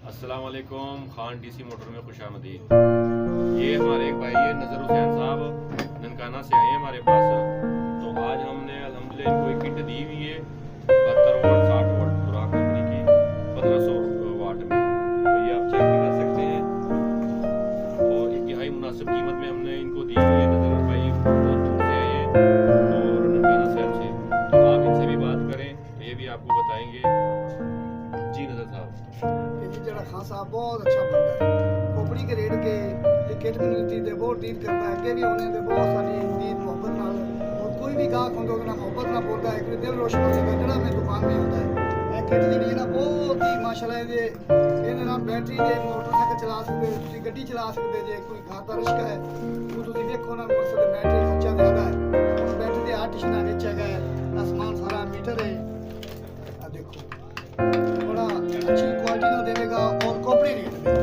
अस्सलाम वालेकुम। Khan DC motor में खुशामदीद। ये हमारे एक भाई है नज़र हुसैन साहब, ननकाना से आए हमारे पास। तो आज हमने अल्हम्दुलिल्लाह इनको एक किट दी हुई है 72 वाट 60 वाट खुराक कंपनी की 1500 वाट में। तो ये आप चेक भी कर सकते हैं और इंतहाई मुनासिब कीमत में हमने इनको दी हुई है। नज़र भाई बहुत दूर से आए हैं और ननकाना शहर से, तो आप इनसे भी बात करें तो ये भी आपको बताएंगे। जी नज़र साहब, जी जरा खान साहब बहुत अच्छा बंदा है। खोपड़ी के रेट के किट मैंने दी ते बहुत डील करता है। अगे भी होने ते बहुत सारी दीद मोहब्बत नाल और कोई भी गाहक होंदा ओदे नाल मोहब्बत नाल बोलदा है, दिल रोशन हो जाता जेड़ा मैं दुकान में होंदा है। ए किट जेहड़ी है ना बहुत ही माशाल्लाह दे ਇਹਦੇ ਨਾਲ बैटरी दे मोटरसाइकिल चला सकते हो, ਤੁਸੀਂ ਗੱਡੀ चला सकते जे कोई घर का रिश्का है वो ਤੁਸੀਂ ਵੇਖੋ ना मकसद बैटरी खर्चा ज्यादा है। और बैटरी दे आर्टिशन ਵਿੱਚ ਹੈਗਾ आसमान सारा मीटर है। आ देखो बड़ा अच्छी क्वालिटी ना देगा और खोपड़ी रेट में।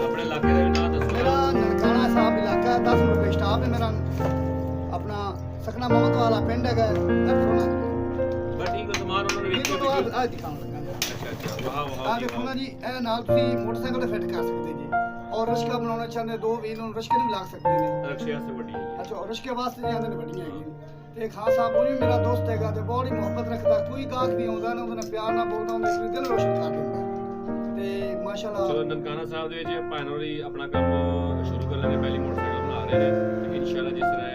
अपने इलाके का नाम दसो। मेरा ननकाना साहब इलाका है, 10 रुपये स्टाफ है मेरा। अपना सकना मोहम्मद वाला पिंड है बस ठीक है, तुम्हारा उन्होंने ठीक है। तो आज दिखाऊं लगा अच्छा वाह वाह आ देखो ना जी, ए नाल तुसी मोटरसाइकिल ते फिट कर सकते जी। और रिश्का बनाना चाहते दो व्हील और रिश्के भी लग सकते हैं। रक्षा से बड़ी है। अच्छा और रिश्के वास्ते जाते ने बड़ियां हैगी ते खान साहब वो भी मेरा दोस्त हैगा ते बड़ी मोहब्बत रखदा। कोई गाहक भी आਉਂਦਾ ना ਉਹਦੇ ਨਾਲ ਪਿਆਰ ਨਾਲ ਬੋਲਦਾ ਹੁੰਦਾ, ਇਸ ਦਿਲ ਰੋਸ਼ਨ ਕਰ ਦਿੰਦਾ ਤੇ ਮਾਸ਼ਾਅੱਲਾ। ਚਲੋ ਨਨਕਾਣਾ ਸਾਹਿਬ ਦੇ ਵਿੱਚ ਭਾਵੇਂ ਹੋਰੀ ਆਪਣਾ ਕੰਮ ਸ਼ੁਰੂ ਕਰਨ ਦੇ ਪਹਿਲੀ ਮੋਟਰਸਾਈਕਲ ਬਣਾ ਰਹੇ ਨੇ ਤੇ ਇਨਸ਼ਾਅੱਲਾ ਜਿਸ ਤਰ੍ਹਾਂ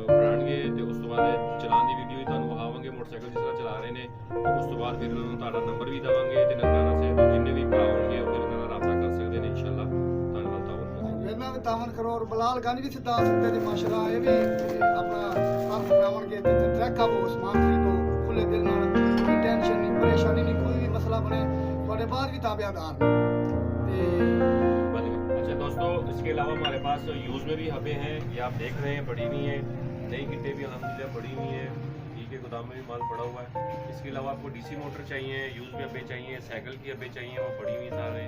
ਬਣਾਣਗੇ ਤੇ ਉਸ ਤੋਂ ਬਾਅਦ ਚਲਾਉਣ ਦੀ ਵੀਡੀਓ ਵੀ ਤੁਹਾਨੂੰ ਵਿਖਾਵਾਂਗੇ ਮੋਟਰਸਾਈਕਲ ਜਿਸ ਤਰ੍ਹਾਂ ਚਲਾ ਰਹੇ ਨੇ। ਤੇ ਉਸ ਤੋਂ ਬਾਅਦ ਫਿਰ ਉਹਨਾਂ ਨੂੰ ਤੁਹਾਡਾ ਨੰਬਰ ਵੀ ਦੇਵਾਂਗੇ ਤੇ ਨਨਕਾਣਾ ਸਾਹਿਬ ਦੇ ਜਿੰਨੇ ਵੀ ਭਰਾ ਹੋਣਗੇ ਉਹ ਫਿਰ ਉਹਨਾਂ ਨਾਲ ਰਾਬਤਾ ਕਰ ਸਕਦੇ ਨੇ ਇਨਸ਼ਾਅੱਲਾ। ਧੰਨਵਾਦ ਤਾਵਨ ਕਰਾਂਗੇ। मेरे भी तावन करो और बलाल गानी भी सिद्धा आ सकते थे माशाल्लाह। ये भी अपना काम करावन के ट्रैक का वो सामान खरीदो खुले दिल नाल, कोई टेंशन नहीं परेशानी नहीं, कोई भी मसला बने थोड़े बाद भी ताबेदार ते। अच्छा दोस्तों, इसके अलावा हमारे पास यूज़ में भी हबें हैं, ये आप देख रहे हैं, पड़ी हुई हैं। नई किटें भी अल्हम्दुलिल्लाह पड़ी हुई हैं, ठीक है, गोदाम में भी माल पड़ा हुआ है। इसके अलावा आपको डीसी मोटर चाहिए, यूज़ में हबें चाहिए, साइकिल की हबें चाहिए, वो पड़ी हुई सारे।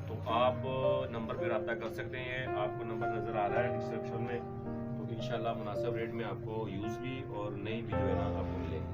तो आप नंबर पर रब्ता कर सकते हैं, आपको नंबर नज़र आ रहा है डिस्क्रिप्शन में। तो इंशाल्लाह मुनासिब रेट में आपको यूज़ भी और नई भी जो है ना आपको मिलेगी।